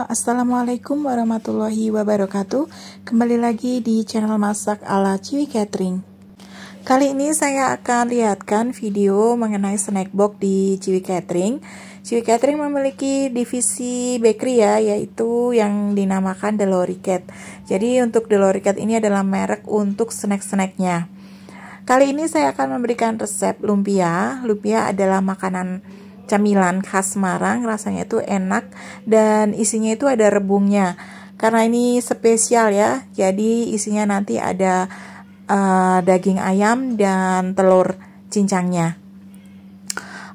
Halo, Assalamualaikum warahmatullahi wabarakatuh. Kembali lagi di channel masak ala Ciwi Catering. Kali ini saya akan lihatkan video mengenai snack box di Ciwi Catering. Ciwi Catering memiliki divisi bakery ya, yaitu yang dinamakan Delory Cat. Jadi untuk Delory Cat ini adalah merek untuk snack-snacknya. Kali ini saya akan memberikan resep lumpia. Lumpia adalah makanan camilan khas Semarang, rasanya itu enak dan isinya itu ada rebungnya. Karena ini spesial ya, jadi isinya nanti ada daging ayam dan telur cincangnya.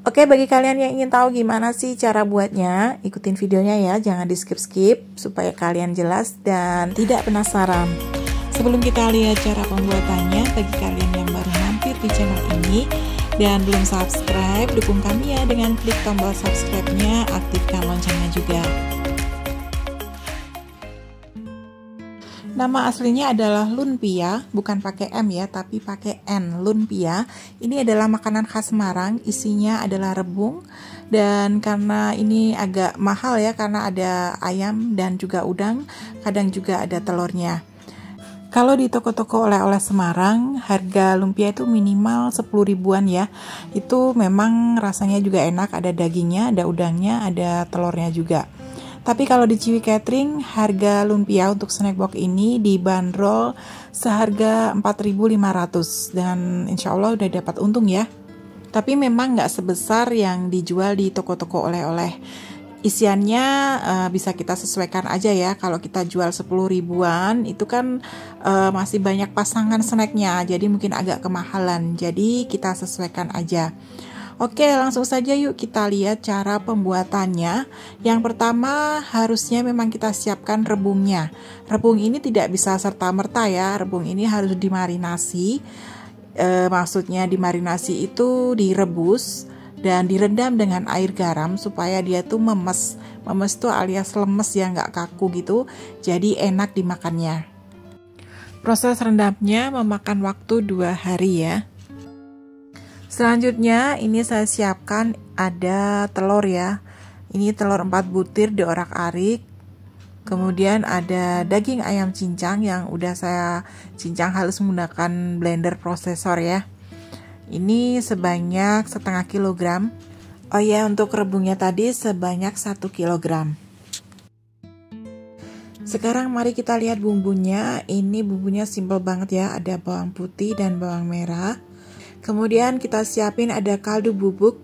Oke, bagi kalian yang ingin tahu gimana sih cara buatnya, ikutin videonya ya, jangan di skip-skip supaya kalian jelas dan tidak penasaran. Sebelum kita lihat cara pembuatannya, bagi kalian yang baru mampir di channel ini dan belum subscribe, dukung kami ya dengan klik tombol subscribe-nya, aktifkan loncengnya juga. Nama aslinya adalah lumpia, bukan pakai M ya, tapi pakai N, lumpia. Ini adalah makanan khas Semarang, isinya adalah rebung. Dan karena ini agak mahal ya, karena ada ayam dan juga udang, kadang juga ada telurnya. Kalau di toko-toko oleh-oleh Semarang, harga lumpia itu minimal 10 ribuan ya. Itu memang rasanya juga enak, ada dagingnya, ada udangnya, ada telurnya juga. Tapi kalau di Ciwi Catering, harga lumpia untuk snack box ini dibanderol seharga 4.500 dan insya Allah udah dapat untung ya. Tapi memang nggak sebesar yang dijual di toko-toko oleh-oleh. Isiannya bisa kita sesuaikan aja ya. Kalau kita jual 10 ribuan itu kan masih banyak pasangan snacknya, jadi mungkin agak kemahalan, jadi kita sesuaikan aja. Oke, langsung saja yuk kita lihat cara pembuatannya. Yang pertama harusnya memang kita siapkan rebungnya. Rebung ini tidak bisa serta-merta ya, rebung ini harus dimarinasi. Maksudnya dimarinasi itu direbus dan direndam dengan air garam supaya dia tuh memes. Memes tuh alias lemes ya, nggak kaku gitu, jadi enak dimakannya. Proses rendamnya memakan waktu 2 hari ya. Selanjutnya ini saya siapkan ada telur ya. Ini telur 4 butir diorak-arik. Kemudian ada daging ayam cincang yang udah saya cincang halus menggunakan blender prosesor ya. Ini sebanyak setengah kilogram. Oh ya, untuk rebungnya tadi sebanyak 1 kilogram. Sekarang mari kita lihat bumbunya. Ini bumbunya simple banget ya. Ada bawang putih dan bawang merah. Kemudian kita siapin ada kaldu bubuk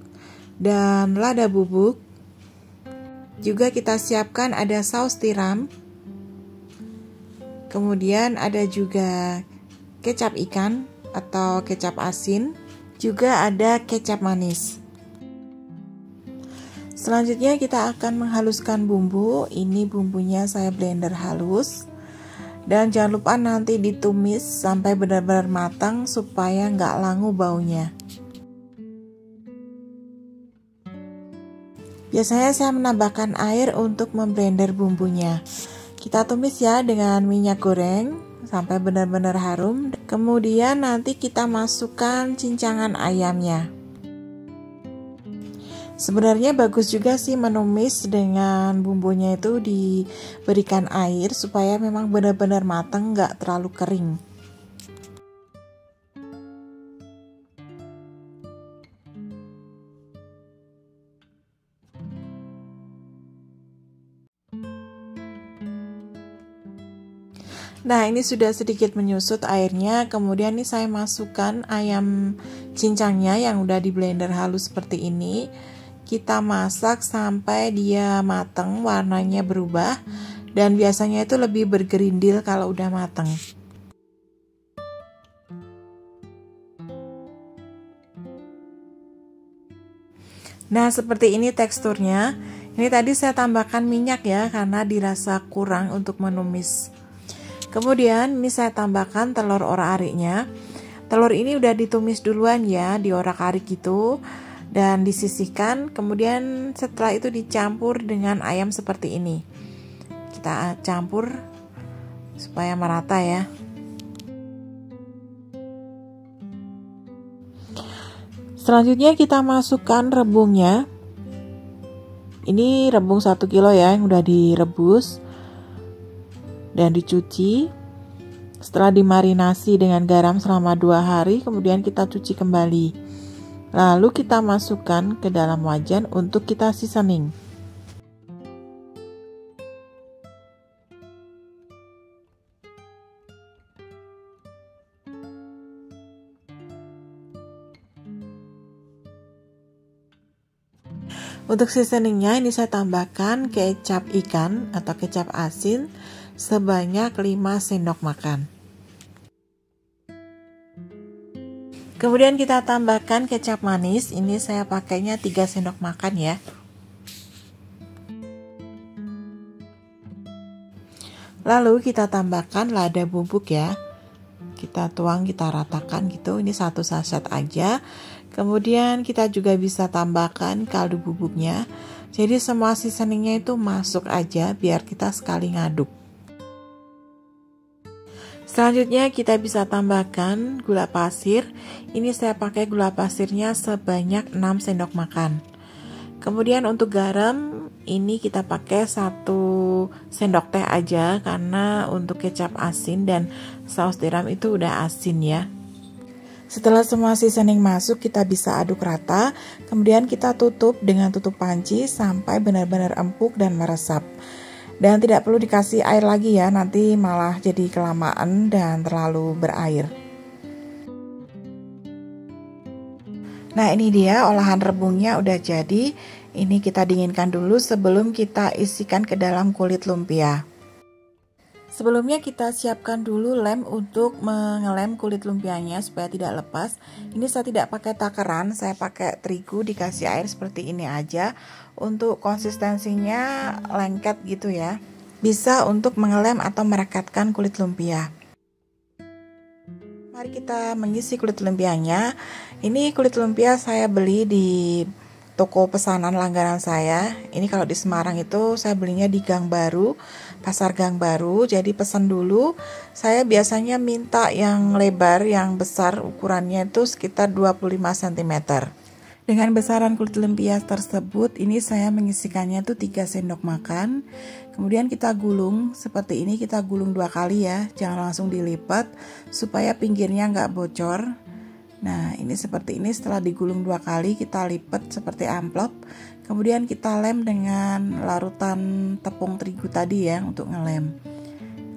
dan lada bubuk. Juga kita siapkan ada saus tiram. Kemudian ada juga kecap ikan atau kecap asin. Juga ada kecap manis. Selanjutnya kita akan menghaluskan bumbu. Ini bumbunya saya blender halus. Dan jangan lupa nanti ditumis sampai benar-benar matang supaya nggak langu baunya. Biasanya saya menambahkan air untuk memblender bumbunya. Kita tumis ya dengan minyak goreng sampai benar-benar harum. Kemudian nanti kita masukkan cincangan ayamnya. Sebenarnya bagus juga sih menumis dengan bumbunya itu diberikan air supaya memang benar-benar matang, nggak terlalu kering. Nah, ini sudah sedikit menyusut airnya. Kemudian ini saya masukkan ayam cincangnya yang udah di blender halus seperti ini. Kita masak sampai dia matang, warnanya berubah. Dan biasanya itu lebih bergerindil kalau udah matang. Nah, seperti ini teksturnya. Ini tadi saya tambahkan minyak ya, karena dirasa kurang untuk menumis. Kemudian ini saya tambahkan telur orak-ariknya. Telur ini udah ditumis duluan ya, diorak-arik gitu dan disisihkan. Kemudian setelah itu dicampur dengan ayam seperti ini. Kita campur supaya merata ya. Selanjutnya kita masukkan rebungnya. Ini rebung 1 kilo ya, yang udah direbus dan dicuci. Setelah dimarinasi dengan garam selama 2 hari, kemudian kita cuci kembali. Lalu kita masukkan ke dalam wajan untuk kita seasoning. Untuk seasoningnya ini saya tambahkan kecap ikan atau kecap asin sebanyak 5 sendok makan. Kemudian kita tambahkan kecap manis, ini saya pakainya 3 sendok makan ya. Lalu kita tambahkan lada bubuk ya. Kita tuang, kita ratakan gitu, ini 1 saset aja. Kemudian kita juga bisa tambahkan kaldu bubuknya. Jadi semua seasoningnya itu masuk aja biar kita sekali ngaduk. Selanjutnya kita bisa tambahkan gula pasir. Ini saya pakai gula pasirnya sebanyak 6 sendok makan. Kemudian untuk garam ini kita pakai 1 sendok teh aja karena untuk kecap asin dan saus tiram itu udah asin ya. Setelah semua seasoning masuk, kita bisa aduk rata. Kemudian kita tutup dengan tutup panci sampai benar-benar empuk dan meresap. Dan tidak perlu dikasih air lagi ya, nanti malah jadi kelamaan dan terlalu berair. Nah, ini dia olahan rebungnya udah jadi. Ini kita dinginkan dulu sebelum kita isikan ke dalam kulit lumpia. Sebelumnya kita siapkan dulu lem untuk mengelem kulit lumpianya supaya tidak lepas. Ini saya tidak pakai takaran, saya pakai terigu dikasih air seperti ini aja. Untuk konsistensinya lengket gitu ya. Bisa untuk mengelem atau merekatkan kulit lumpia. Mari kita mengisi kulit lumpianya. Ini kulit lumpia saya beli di toko pesanan langganan saya. Ini kalau di Semarang itu saya belinya di Gang Baru, Pasar Gang Baru. Jadi pesan dulu. Saya biasanya minta yang lebar, yang besar, ukurannya itu sekitar 25 cm. Dengan besaran kulit lumpia tersebut, ini saya mengisikannya itu 3 sendok makan. Kemudian kita gulung seperti ini, kita gulung 2 kali ya, jangan langsung dilipat supaya pinggirnya nggak bocor. Nah, ini seperti ini, setelah digulung 2 kali kita lipat seperti amplop. Kemudian kita lem dengan larutan tepung terigu tadi ya untuk ngelem.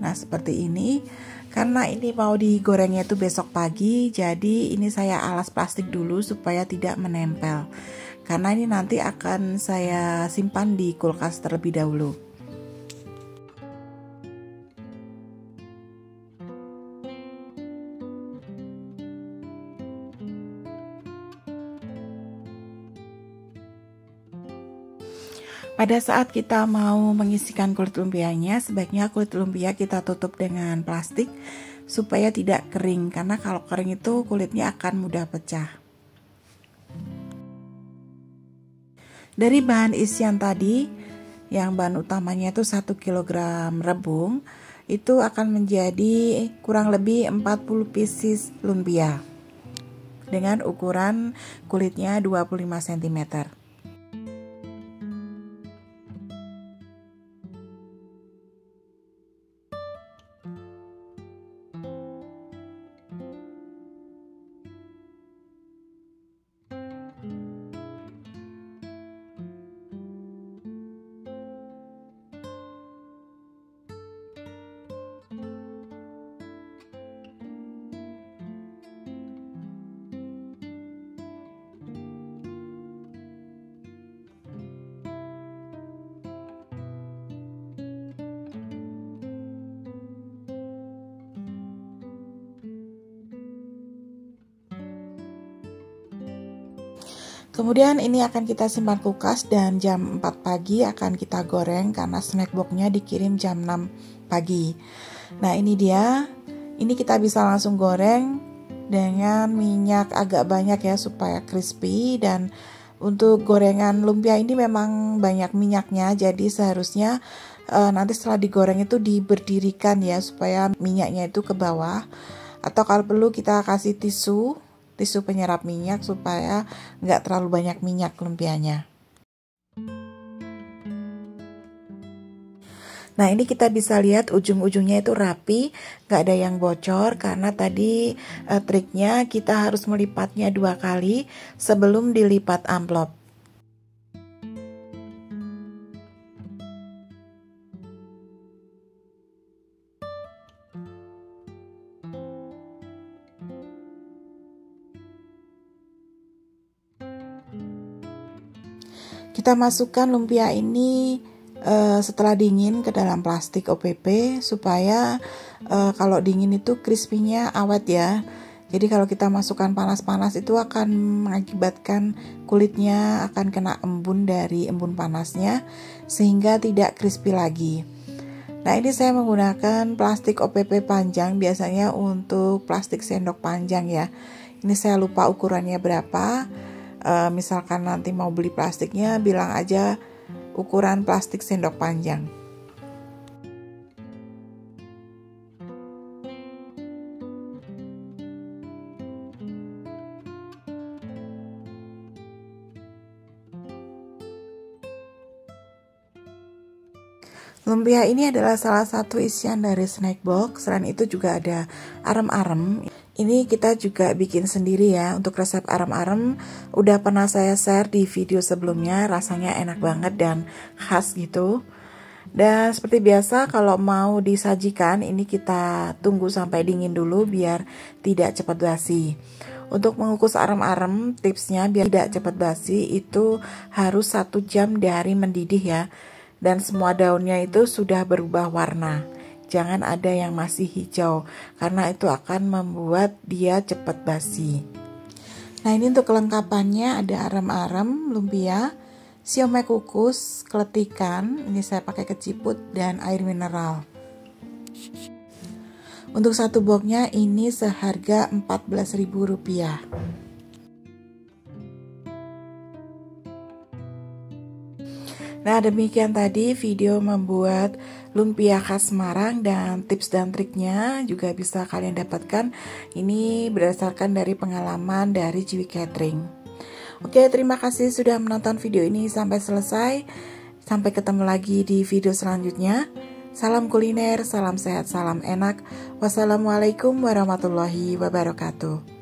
Nah, seperti ini. Karena ini mau digorengnya itu besok pagi, jadi ini saya alas plastik dulu supaya tidak menempel. Karena ini nanti akan saya simpan di kulkas terlebih dahulu. Pada saat kita mau mengisikan kulit lumpianya, sebaiknya kulit lumpia kita tutup dengan plastik supaya tidak kering, karena kalau kering itu kulitnya akan mudah pecah. Dari bahan isian tadi, yang bahan utamanya itu 1 kg rebung, itu akan menjadi kurang lebih 40 pieces lumpia dengan ukuran kulitnya 25 cm. Kemudian ini akan kita simpan kulkas dan jam 4 pagi akan kita goreng karena snack boxnya dikirim jam 6 pagi. Nah, ini dia. Ini kita bisa langsung goreng dengan minyak agak banyak ya supaya crispy, dan untuk gorengan lumpia ini memang banyak minyaknya, jadi seharusnya nanti setelah digoreng itu diberdirikan ya supaya minyaknya itu ke bawah, atau kalau perlu kita kasih tisu penyerap minyak supaya nggak terlalu banyak minyak lumpianya. Nah, ini kita bisa lihat ujung-ujungnya itu rapi, nggak ada yang bocor karena tadi triknya kita harus melipatnya 2 kali sebelum dilipat amplop. Kita masukkan lumpia ini setelah dingin ke dalam plastik OPP supaya kalau dingin itu crispy-nya awet ya. Jadi kalau kita masukkan panas-panas itu akan mengakibatkan kulitnya akan kena embun dari embun panasnya sehingga tidak crispy lagi. Nah, ini saya menggunakan plastik OPP panjang, biasanya untuk plastik sendok panjang ya. Ini saya lupa ukurannya berapa. Misalkan nanti mau beli plastiknya, bilang aja ukuran plastik sendok panjang. Lumpia ini adalah salah satu isian dari snack box. Selain itu juga ada arem-arem. Ini kita juga bikin sendiri ya. Untuk resep arem-arem udah pernah saya share di video sebelumnya. Rasanya enak banget dan khas gitu. Dan seperti biasa kalau mau disajikan ini kita tunggu sampai dingin dulu biar tidak cepat basi. Untuk mengukus arem-arem tipsnya biar tidak cepat basi itu harus 1 jam dari mendidih ya. Dan semua daunnya itu sudah berubah warna. Jangan ada yang masih hijau karena itu akan membuat dia cepat basi. Nah, ini untuk kelengkapannya ada arem-arem, lumpia, siomay kukus, keletikan, ini saya pakai keciput dan air mineral. Untuk satu boxnya ini seharga Rp14.000. Nah, demikian tadi video membuat lumpia khas Semarang dan tips dan triknya juga bisa kalian dapatkan. Ini berdasarkan dari pengalaman dari Ciwi Catering. Oke, terima kasih sudah menonton video ini sampai selesai. Sampai ketemu lagi di video selanjutnya. Salam kuliner, salam sehat, salam enak. Wassalamualaikum warahmatullahi wabarakatuh.